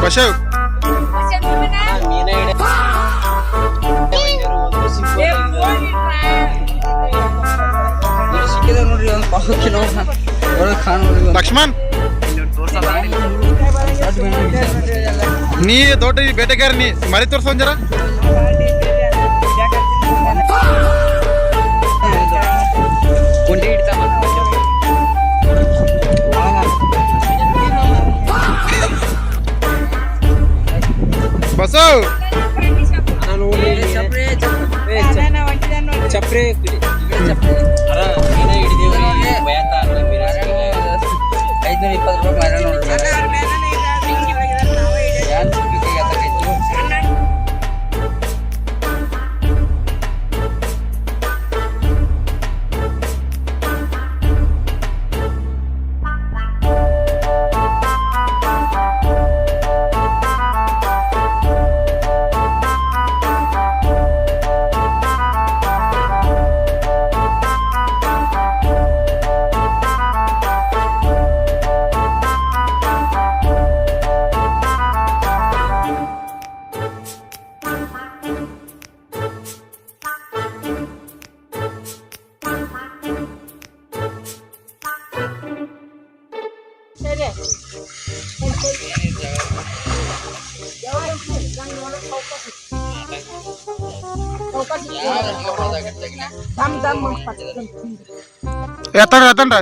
ಬಸವ್ ನೋಡ್ರಿ ಒಂದು ಪಾವು ಕಿಲೋ ಲಕ್ಷ್ಮಣ್ ನೀ ದೊಡ್ಡ ಬೇಟೆಗಾರ ನೀ ಮರಿ ತೋರ್ಸ ಒಂಜರ ಗುಂಡಿ ಇಡ್ತಾವ ಬಸವ್ ಚಪ್ರೆ ಎತ್ತಂಡ್ರ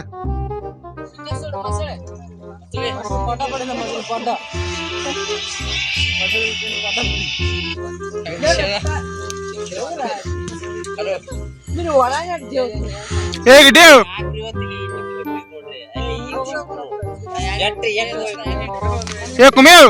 ಹೇಗೆ ಡೇವ್ ಏ ಕುಮೇವ್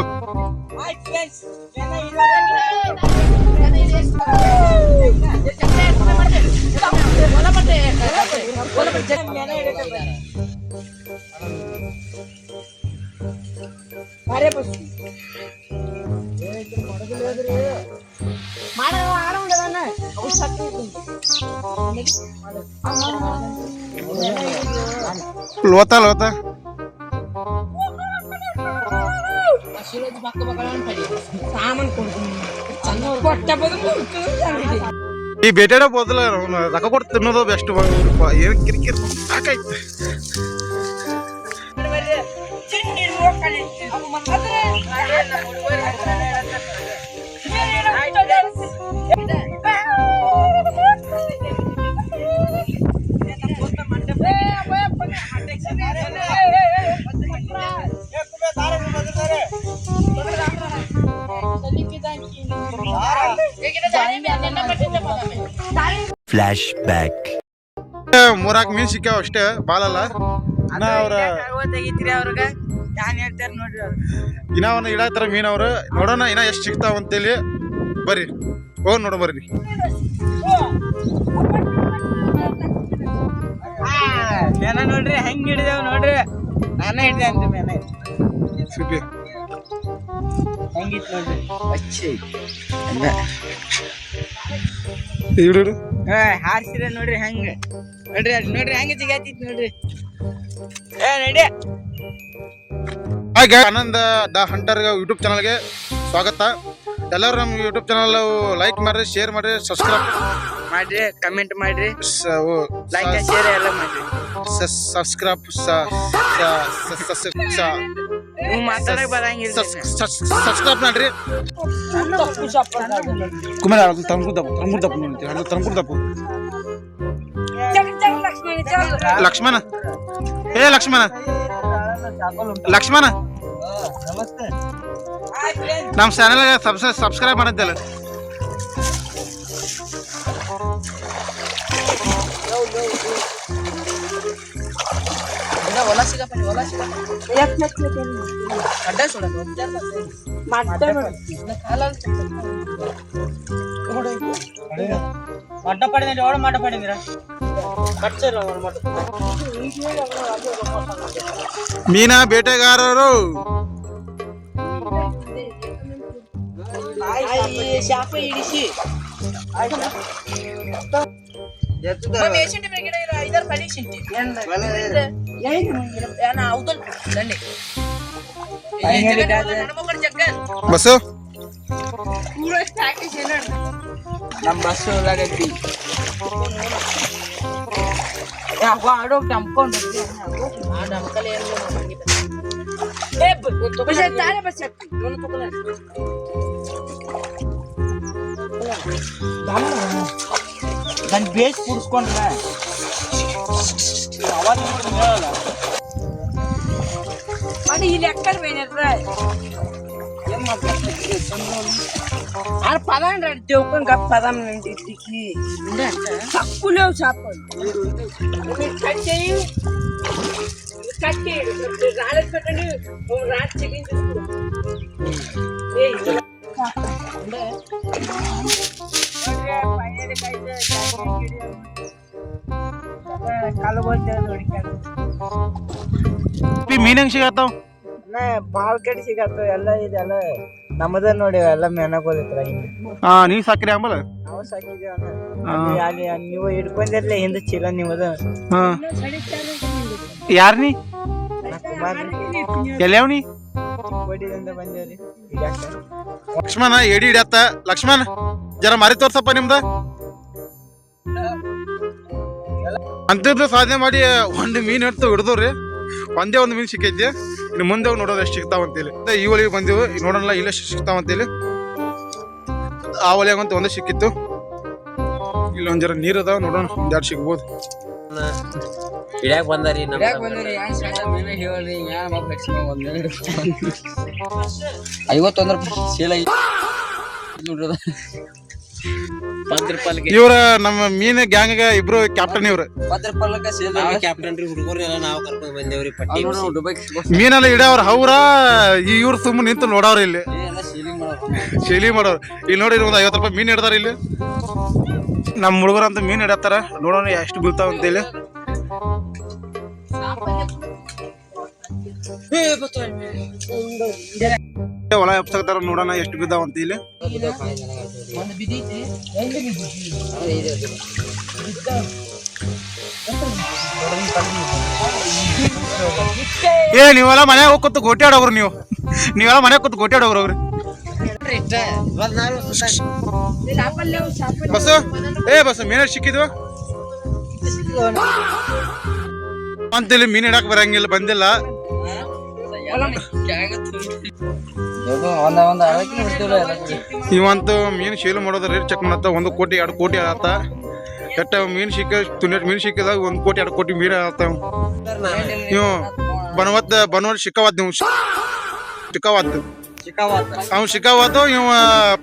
లోత ಈ ಬೇಟೆಡ ಬೋದಲ ರೊಕ್ಕ ಕೊಟ್ಟು ತಿನ್ನೋದು ಬೆಸ್ಟ್ ಏನು ಕಿರಿಕಿರಿ ಸಾಕಾಯ್ತು ಫ್ಲಾಶ್ ಬ್ಯಾಕ್ ಮೂರಾಕ್ ಮೀನ್ ಸಿಕ್ಕಾವ ಅಷ್ಟೇ ಬಾಳಲ್ಲ ಇನ್ನ ಅವ್ರ ಇನ್ನ ಅವನ್ನ ಇಡಾತಾರ ಮೀನ್ ಅವ್ರು ನೋಡೋಣ ಇನ್ನ ಎಷ್ಟು ಸಿಗ್ತಾವ ಅಂತೇಳಿ ಬರ್ರಿ ಹೋಗ್ ನೋಡ ಬರ್ರಿ ಮೇನ ನೋಡ್ರಿ ಹೆಂಗ್ ಹಿಡಿದೇವ್ ನೋಡ್ರಿ ನಾನೇ ಹಿಡ್ದೆ ಅಂತ ಮೇನ ಸಿಪಿ ಹೆಂಗಿತ್ತು ನೋಡ್ರಿ ಅಚ್ಚಿ ಇಡು ಹಾರಿಸಿರ ನೋಡ್ರಿ ಹೆಂಗ ನೋಡ್ರಿ ಅಲ್ಲಿ ನೋಡ್ರಿ ಹೆಂಗ ಜಿಗಾತಿತ್ ನೋಡ್ರಿ ಏ ನಡಿ ಹಾಗೆ ಆನಂದ ದ ಹಂಟರ್ ಯೂಟ್ಯೂಬ್ ಚಾನಲ್ಗೆ ಸ್ವಾಗತ. ಎಲ್ಲರೂ ನಮ್ಮ ಯೂಟ್ಯೂಬ್ ಚಾನಲ್ ಲೈಕ್ ಮಾಡ್ರಿ, ಶೇರ್ ಮಾಡ್ರಿ, ಸಬ್ಸ್ಕ್ರೈಬ್ ಮಾಡ್ರಿ, ಕಮೆಂಟ್ ಮಾಡ್ರಿ, ಲೈಕ್ ಶೇರ್ ಎಲ್ಲ ಮಾಡ್ರಿ. ಸಬ್ಸ್ಕ್ರೈಬ್ ಮಾತಾಡಕ್ ಬರಂಗಿಲ್ಲ, ಸಬ್ಸ್ಕ್ರೈಬ್ ಮಾಡ್ರಿ. ಕುಮಾರ ತರಂಗುದಪ್ಪು ನೋಡ್ತೀವಿ, ಅದು ತರಂಗುದಪ್ಪು. ಲಕ್ಷ್ಮಣ ಏ ಲಕ್ಷ್ಮಣ ಲಕ್ಷ್ಮಣ ನಮಸ್ತೆ. ನಮ್ಮ ಚಾನಲ್ಗೆ ಸಬ್ಸ್ಕ್ರೈಬ್ ಮಾಡಿದ್ದಲ್ಲ. ಮೀನಾ ಬೇಟೆಗಾರರು ಶಾಪ ಇಡಿಸಿ వేసింటి ఇక్కడ 5-6 పడేసింటి అవుతుంది రండి ಬಸ್ಸು ನಮ್ಮ ಬಸ್ಸು ಉಳ್ಳಾಗಡ್ಡಿ ಆಡೋ ಟಂಪ್ಕೊಂಡು ಆ ಡಂಕಲ್ దాన్ని బేస్ పుడుచుకుంటున్నా మరి ఈ లెక్కలు పోయినట్రా ఆడ పదాం రా దేవుకొని కప్ప పదాం ఇంటికి తక్కువ లేవు చేపలు కట్టేయి రాలేదు పెట్టండి రాత్రి చికెన్ ಮೀನ್ ಹೆಂಗ್ ಸಿಗತ್ತಾವ ಬಾಳ್ ಕಡೆ ಸಿಗತ್ತ ಎಲ್ಲ ಇದೆಲ್ಲ ನಮ್ಮದ ನೋಡಿ ಎಲ್ಲ ಮೆನಕೋದಿತ್ರ ನೀವ್ ಸಾಕಿರಿ ಅಂಬಲ್ಲ ನಾವು ಸಾಕಿದೇವ ಅಲ್ಲಿ ನೀವು ಹಿಡ್ಕೊಂಡಿರ್ಲಿ ಹಿಂದೆ ಚೀಲ ನಿಮ್ಮದ ಯಾರ್ನಿ ಎಲ್ಲಾವ್ನಿ ಬಡಿದಿಂದ ಬಂದೇವ್ರಿ ಲಕ್ಷ್ಮಣ ಎಡಿ ಹಿಡಿಯತ್ತ ಲಕ್ಷ್ಮಣ್ ಜರ ಮಾರಿ ತೋರ್ಸಪ್ಪ ನಿಮ್ದ ಅಂತಿದ್ದು ಸಾಧನೆ ಮಾಡಿ ಒಂದು ಮೀನ್ ಹಿಡ್ತು ಹಿಡ್ದವ್ರಿ ಒಂದೇ ಒಂದು ಮೀನ್ ಸಿಕ್ಕೈತಿ ಇನ್ನು ಮುಂದೆ ನೋಡೋದು ಎಷ್ಟು ಸಿಗ್ತಾವಂತೇಳಿ ಈ ಒಳಗೆ ಬಂದಿವು ನೋಡೋಣ ಇಲ್ಲ ಸಿಗ್ತಾವಂತೇಳಿ ಆ ಒಲೆಗಂತ ಒಂದೇ ಸಿಕ್ಕಿತ್ತು ಇಲ್ಲಿ ಒಂದ್ ಜರ ನೀರ್ ಅದಾವ ನೋಡೋಣ ಒಂದೆರಡು ಸಿಗ್ಬೋದು ಹಿಡ್ಯಾಕ್ ಬಂದಾರಿ $51 ಶೀಲ ಇವ್ರ ನಮ್ಮ ಮೀನ್ ಗ್ಯಾಂಗ್ ಇಬ್ರು ಕ್ಯಾಪ್ಟನ್ ಇವ್ರು ಕ್ಯಾಪ್ಟನ್ ರೀ ಹುಡುಗರು ನಾವು ಕರ್ಕೊಂಡ್ ಬಂದೇವ್ರಿ ಪಟ್ಟಿ ಮೀನೆಲ್ಲ ಹಿಡಿಯವ್ರ ಅವ್ರ ಇವ್ರು ಸುಮ್ಮನೆ ನಿಂತು ನೋಡವ್ರ ಇಲ್ಲಿ ಶೈಲಿ ಮಾಡೋರು ಇಲ್ಲಿ ನೋಡಿ ಒಂದು $50 ಮೀನ್ ಹಿಡ್ದಾರ ಇಲ್ಲಿ ನಮ್ಮ ಹುಡುಗರು ಅಂತ ಮೀನ್ ಹಿಡತ್ತಾರ ನೋಡೋಣ ಎಷ್ಟು ಬೀಳ್ತಾವ ಅಂತೇಳಿ ಹೊಲ ಎಪ್ಸಕ್ತಾರ ನೋಡೋಣ ಎಷ್ಟು ಬಿದ್ದಾವ ಅಂತ ಇಲ್ಲಿ ನೀವೆಲ್ಲ ಮನ್ಯಾಗ ಹೋಗಿ ಕೂತು ಗೋಟಿ ಆಡೋಗ್ರು ನೀವೆಲ್ಲ ಮನ್ಯಾಗ ಕೂತು ಗೋಟಿ ಆಡೋಗ್ರು ಅವ್ರಿ ಬಸ್ಸು ಬಸ್ಸು ಮೀನ ಸಿಕ್ಕಿದ್ವು ಅಂತೇಳಿ ಮೀನ್ ಹಿಡಾಕ್ ಬರಂಗಿಲ್ಲ ಬಂದಿಲ್ಲ ಇವಂತೂ ಮೀನ್ ಶೀಲ ಮಾಡೋದ ರೇಟ್ ಚೆಕ್ ಮಾಡತ್ತ 1 ಕೋಟಿ 2 ಕೋಟಿ ಆಗತ್ತ ಕೆಟ್ಟ ಮೀನ್ ಮೀನ್ ಸಿಕ್ಕಿದಾಗ 1 ಕೋಟಿ 2 ಕೋಟಿ ಮೀನ್ ಆಗತ್ತ ನೀವು ಬನವತ್ ಶಿಕಾವತ್ ನೀವು ಅವ್ ಶಿಕಾವತ್ ಇವ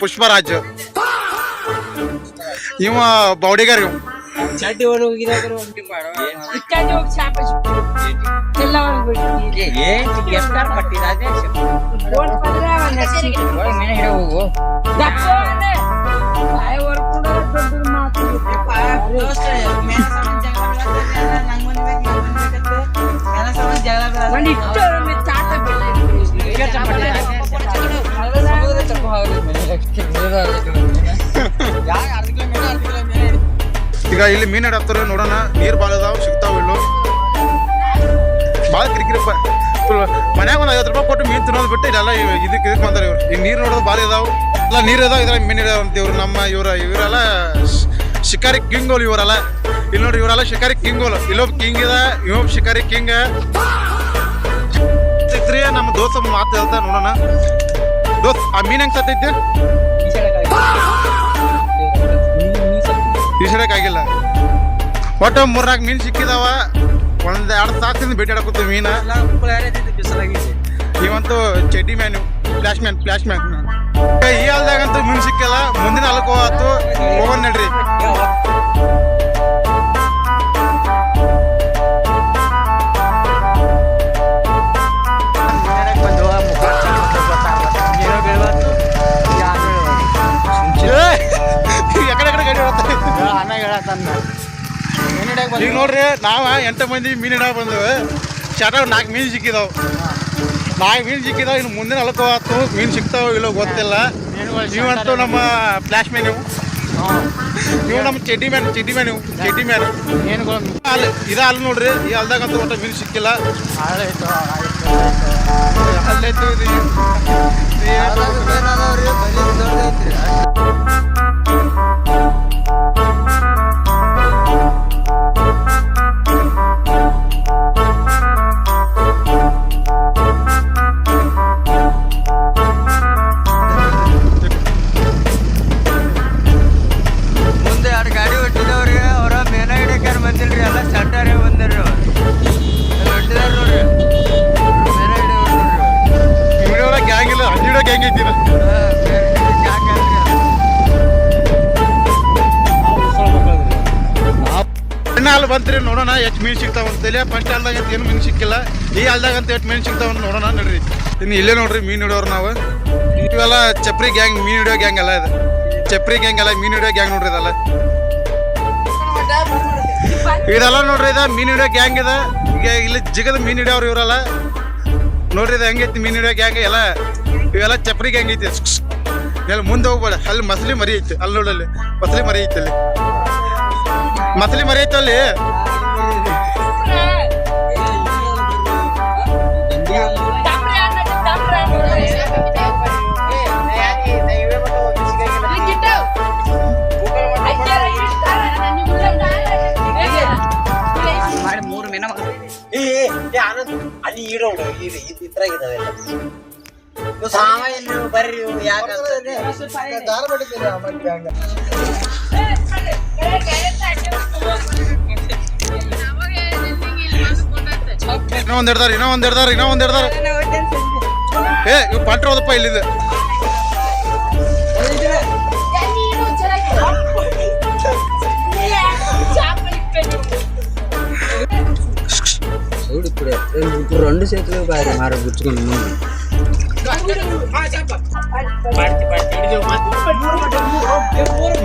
ಪುಷ್ಪರಾಜ್ ಇವ ಬೌಡಿಗರ್ ಇವ್ ಈಗ ಇಲ್ಲಿ ಮೀನ್ ಹಿಡಾಕ್ತಾರ ನೋಡೋಣ ನೀರ್ ಬಾಳ ಅದಾವ ಸಿಗ್ತಾವ ಇಲ್ಲೋ ಬಾಳ ಕಿರಿಕಿರಿಪ್ಪ ಮನ್ಯಾಗ ಒಂದು $50 ಕೊಟ್ಟು ಮೀನ್ ತಿನ್ನೋದು ಬಿಟ್ಟು ಇದೆಲ್ಲ ಇದಕ್ಕೆ ಬಂದಾರ ಇವ್ರು ಈಗ ನೀರ್ ನೋಡೋದು ಬಾಳ ಇದಾವ ಎಲ್ಲ ನೀರ್ ಇದಾವ ಇದ್ರಾಗ ಮೀನ್ ಹಿಡಿದಾವ ಅಂತ ಇವ್ರು ನಮ್ಮ ಇವರೆಲ್ಲ ಶಿಕಾರಿ ಕಿಂಗೋಲ್ ಇವರೆಲ್ಲ ಇಲ್ಲಿ ನೋಡ್ರಿ ಇವರೆಲ್ಲ ಶಿಕಾರಿ ಕಿಂಗೋಲ್ ಇಲ್ಲೊಬ್ಬ ಕಿಂಗ್ ಇದ ಇವೊಬ್ಬ ಶಿಕಾರಿ ಕಿಂಗ್ ಸಿಕ್ತ್ರಿ ನಮ್ಮ ದೋಸ್ತ ಮಾತು ಹೇಳ್ತಾ ನೋಡೋಣ ದೋಸ್ತ್ ಆ ಮೀನ್ ಹೆಂಗ್ ಸತ್ತೈತಿ ಈಸಡಕ್ಕಾಗಿಲ್ಲ ಒಟ್ಟು 3-4 ಮೀನ್ ಸಿಕ್ಕಿದಾವ 1-2 ತಾಸಿಂದ ಭೇಟಿ ಆಡಕೂತ ಮೀನ ಇವಂತೂ ಚಡ್ಡಿ ಮ್ಯಾನ್ ಫ್ಲಾಶ್ ಮ್ಯಾನ್ ಈ ಹಾಲ್ದಾಗಂತೂ ಮೀನ್ ಸಿಕ್ಕಿಲ್ಲ ಮುಂದಿನ ಅಲ್ಕೋ ಆತು ಹೋಗೋಣ ನಡ್ರಿ ಈಗ ನೋಡ್ರಿ ನಾವ 8 ಮಂದಿ ಮೀನ್ ಹಿಡಿಯಾಕ ಬಂದೇವೆ ಶಾರ್ಟಾಗಿ 4 ಮೀನ್ ಸಿಕ್ಕಿದಾವ 4 ಮೀನ್ ಸಿಕ್ಕಿದಾವ ಇನ್ನು ಮುಂದಿನ ಹೊಲಕ್ಕೆ ಹೋತು ಮೀನ್ ಸಿಗ್ತಾವ ಇಲ್ಲೋ ಗೊತ್ತಿಲ್ಲ ನೀವಂತೂ ನಮ್ಮ ಫ್ಲಾಶ್ ಮ್ಯಾನ್ ನೀವು ನೀವು ನಮ್ಮ ಚಡ್ಡಿ ಮ್ಯಾನ್ ನೀವು ಚಡ್ಡಿ ಮ್ಯಾನ್ ಏನು ಅಲ್ಲ ಇದ ಅಲ್ಲ ನೋಡ್ರಿ ಈ ಅಲ್ದಾಗಂತೂ ಒಟ್ಟ ಮೀನು ಸಿಕ್ಕಿಲ್ಲ. ಆಯ್ತು ಅಲ್ಲೈತು ಮುಂದೆ 2 ಗಾಡಿ ಹೊಟ್ಟಿದವ್ರಿಗೆ ಅವರ ಮೇನ ಹಿಡಿಯಕಾರ ಬಂದಿಲ್ರಿ, ಎಲ್ಲ ಸಟ್ಟರೇ ಬಂದಿರಿ ಅವ್ರು ಹೊಟ್ಟಿದಾರ ನೋಡ್ರಿ. ಮೇನ ವಿಡಿಯೋ ಗ್ಯಾಂಗ್ ಇಲ್ಲ, 12 ಗ್ಯಾಂಗ್ ಐತಿ ಇದು. ಅಣ್ಣ ಅಲ್ಲಿ ಬಂತ್ರಿ ನೋಡೋಣ ಎಷ್ಟು ಮೀನು ಸಿಗ್ತಾವ ಅಂತೇಳಿ. ಫಸ್ಟ್ ಅಲ್ದಾಗ ಅಂತ ಏನು ಮೀನು ಸಿಕ್ಕಿಲ್ಲ, ಈ ಅಲ್ದಾಗ ಅಂತ ಎಷ್ಟು ಮೀನು ಸಿಗ್ತಾವ ಅಂತ ನೋಡೋಣ ನಡ್ರಿ. ಇನ್ನು ಇಲ್ಲೇ ನೋಡ್ರಿ ಮೀನು ಹಿಡಿಯೋರು ನಾವು. ಇವೆಲ್ಲ ಚಪ್ರಿ ಗ್ಯಾಂಗ್, ಮೀನು ಹಿಡಿಯೋ ಗ್ಯಾಂಗ್ ಎಲ್ಲ ಇದು. ಚಪ್ರಿ ಗ್ಯಾಂಗ್ ಎಲ್ಲ ಮೀನು ಹಿಡಿಯೋ ಗ್ಯಾಂಗ್ ನೋಡ್ರಿ ಇದೆಲ್ಲ. ಇದೆಲ್ಲ ನೋಡ್ರಿ ಇದ ಮೀನು ಹಿಡಿಯೋ ಗ್ಯಾಂಗ್ ಇದೆ. ಈಗ ಇಲ್ಲಿ ಜಿಗದ ಮೀನು ಹಿಡಿಯೋರು ಇವರಲ್ಲ ನೋಡ್ರಿ. ಇದು ಹೆಂಗೈತಿ ಮೀನು ಹಿಡಿಯೋ ಗ್ಯಾಂಗ್ ಎಲ್ಲ. ಇವೆಲ್ಲ ಚಪ್ರಿ ಗ್ಯಾಂಗ್ ಐತಿ. ಎಲ್ಲ ಮುಂದೆ ಹೋಗ್ಬೇಡ, ಅಲ್ಲಿ ಮಸಲಿ ಮರಿ ಐತಿ. ಅಲ್ಲಿ ನೋಡಲ್ಲಿ ಮಸಲಿ ಮರಿ ಐತಿ, ಅಲ್ಲಿ ಮಸಲಿ ಮರಿ ಐತಿ ಅಲ್ಲಿ. ಅಲ್ಲಿ ಈಡೋಡು ಇದ್ರಾಗಿದ್ದಾವೆಲ್ಲ ಸಾಮಾನ್ಯ ಬರ್ರಿ ಯಾಕಂದ್ರೆ ಇನ್ನೂ ಒಂದ್ ಹಿಡ್ದಾರ ಏ ಇವ್ ಪಂಟ್ರ ಹೋದಪ್ಪ ಇಲ್ಲಿಂದ. రెండు చేతులు బాగా మార గుచ్చుకుని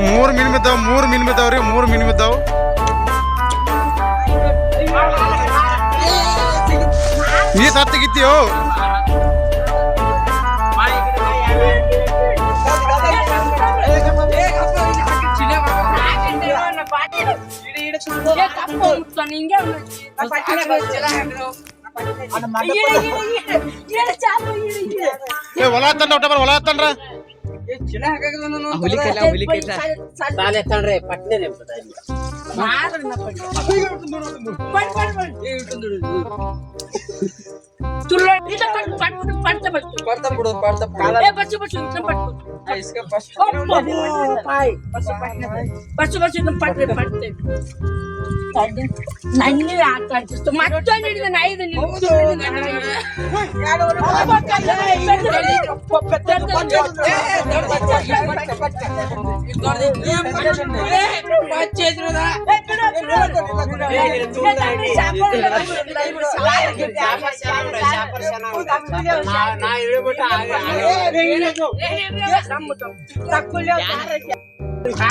ಮೂರು ಮೀನು ಬಿದ್ದಾವ್ರಿ. 3 ಮೀನು ಬಿದ್ದಾವ. ನೀ ಸತ್ತಿಗಿತ್ತೀಯೋ ಹೊಲ ಹತ್ತನ್ರ ಹೊಲ ಹತ್ತನ್ರ ಸಾಲೆ ತಂಡ್ರೆ ಪಟ್ನೆ నన్ను ఆటాడిస్తూ మట్టడిన ఐదు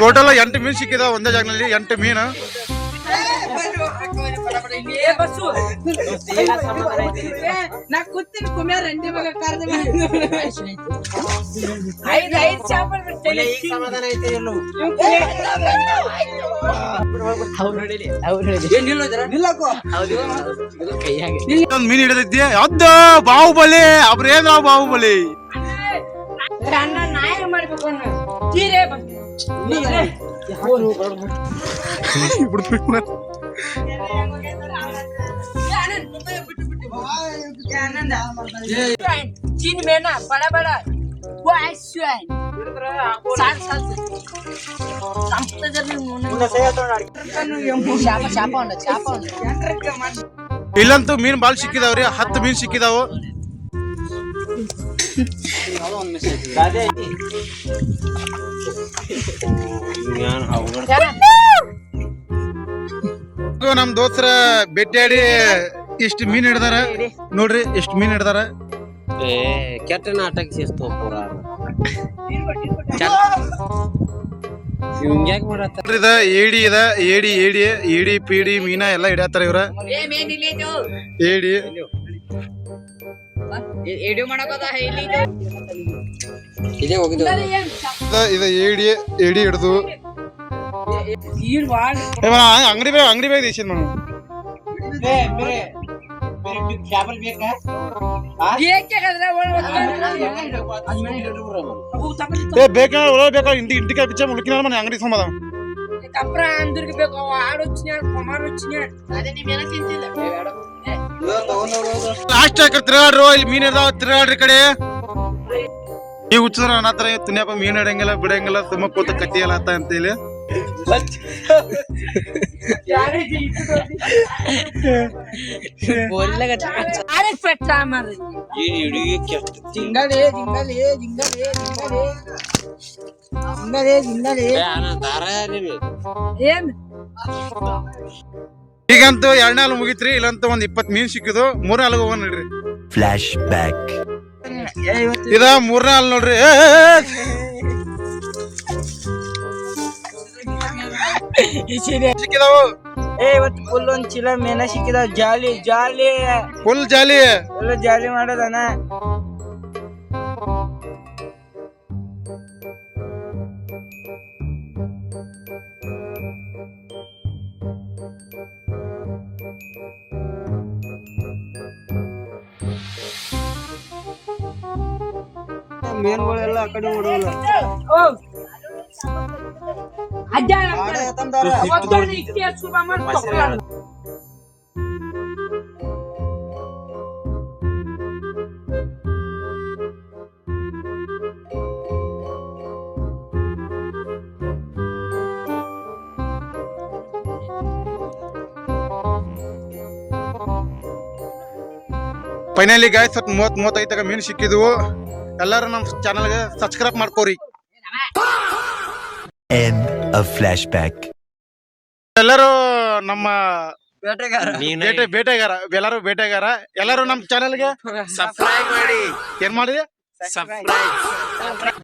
ಟೋಟಲ್ 8 ಮೀನು ಸಿಕ್ಕಿದಾವ ಒಂದೇ ಜಾಗದಲ್ಲಿ. 8 ಮೀನು. నా కుత్తిని కుమారండి మగ కారణం 5 చేపలు పెట్టలే ಈ ಸಮಾಧಾನ ಐತೆ ಎಲ್ಲೋ ಒಂದ್ ಮೀನು ಹಿಡಿದಿದ್ದೆ ಅದ್ದ ಬಾಹುಬಲಿ ಅವ್ರೇನ್ ಬಾಹುಬಲಿ ಅಣ್ಣ ನಾಯ ಮಾಡ್ಬೇಕು ತೀರೇ चीन में ना बड़ा बड़ा वो ऐश्वर्य साल साल से संपत्ति ಇಲ್ಲಂತೂ ಮೀನ್ ಬಾಳ್ ಸಿಕ್ಕಿದಾವ್ರಿ. 10 ಮೀನ್ ಸಿಕ್ಕಿದಾವು. ನಮ್ ದೋಸ್ತರ ಭೇಟಿಯಾಡಿ ಇಷ್ಟು ಮೀನ್ ಹಿಡ್ದಾರ ನೋಡ್ರಿ. ಎಷ್ಟು ಮೀನ್ ಹಿಡ್ದಾರ. ಕೆಟ್ಟ ನಾಟಕ ಸೇಸ್ತೋ ಪೂರ ಇದ ಏಡಿ ಇದ ಏಡಿ ಪೀಡಿ ಮೀನ ಎಲ್ಲಾ ಹಿಡಿಯತ್ತಾರ ಇವ್ರ. ಏಡಿ ಇದೇ ಹೋಗಿದ್ದು ಇದು ಏಡಿ ಹಿಡ್ದು ಈಡ್ ವಾಡ್ ಅಂಗಡಿ ಬೇಗ ದೇಶದ ನಾನು ಏಕೆ ಕದ್ರೆ ಬೇಕಾ ಇಂಟಿಕಾಯಿ ಪಿಚ್ಚ ಮುಳುಕಿನ మన అంగడి సమాధానం కప్ర అందరికి ಬೇಕು ఆడొచ్చినాడు కుమార్ వచ్చినాడు అదే నీ మేన తింటిಲ್ಲ ಲಾಸ್ಟ್ ಹಾಕಿ ತಿರುಗಾಡ್ರು ಇಲ್ಲಿ ಮೀನ್ ಇದಾವ ತಿರುಗಾಡ್ರಿ ಕಡೆ ಈ ಹುಚ್ಚರ ನನ್ನ ಹತ್ರ ತುನ್ಯಪ್ಪ ಮೀನ್ ಹಿಡಂಗಿಲ್ಲ ಬಿಡಂಗಿಲ್ಲ ತುಂಬ ಕೂತ ಕತ್ತಿಯಲ್ಲ ಅಂತ ಹೇಳಿ అరే పెట్టా మరి జింగలే ಏನ್ ಈಗಂತೂ 2ನೇ ಹಾಲು ಮುಗಿತ್ರಿ ಇಲ್ಲಂತೂ ಒಂದ್ 20 ಮೀನ್ ಸಿಕ್ಕಿದ್ವು 3ನೇ ಹಾಲಿಗೆ ಹೋಗೋಣ ನೋಡ್ರಿ ಫ್ಲಾಶ್ ಬ್ಯಾಕ್ ಇದ 3ನೇ ಹಾಲು ನೋಡ್ರಿ ಸಿಕ್ಕಿದಾವು ಇವತ್ತು ಫುಲ್ ಒಂದ್ ಚೀಲ ಮೇನ ಸಿಕ್ಕಿದಾವ ಜಾಲಿ ಫುಲ್ ಜಾಲಿ ಎಲ್ಲ ಜಾಲಿ ಮಾಡೋದನ ಮೇನ್ಗಳೆಲ್ಲ ಆ ಕಡೆ ಓಡೋಲ್ಲ ಓ ಅಜ್ಜ ಅವತ್ತೊಂದು ಇತಿಹಾಸ ಶುಭ ಮಾಡಿ ತಗೊಳ್ಳೋಣ ಫೈನಲಿ ಗಾಯ್ಸ್ 30-35 ತಗ ಮೀನ್ ಸಿಕ್ಕಿದ್ವು ಎಲ್ಲರೂ ನಮ್ಮ ಚಾನಲ್ಗೆ ಸಬ್ಸ್ಕ್ರೈಬ್ ಮಾಡ್ಕೋರಿ ಎಂಡ್ ಆಫ್ ಫ್ಲಾಶ್ ಬ್ಯಾಕ್ ಎಲ್ಲರೂ ನಮ್ಮ ಬೇಟೆಗಾರ ಬೇಟೆಗಾರ ಎಲ್ಲರೂ ನಮ್ಮ ಚಾನಲ್ಗೆ ಸಬ್ಸ್ಕ್ರೈಬ್ ಮಾಡಿ ಏನ್ ಮಾಡಿದೆ ಸಬ್ಸ್ಕ್ರೈಬ್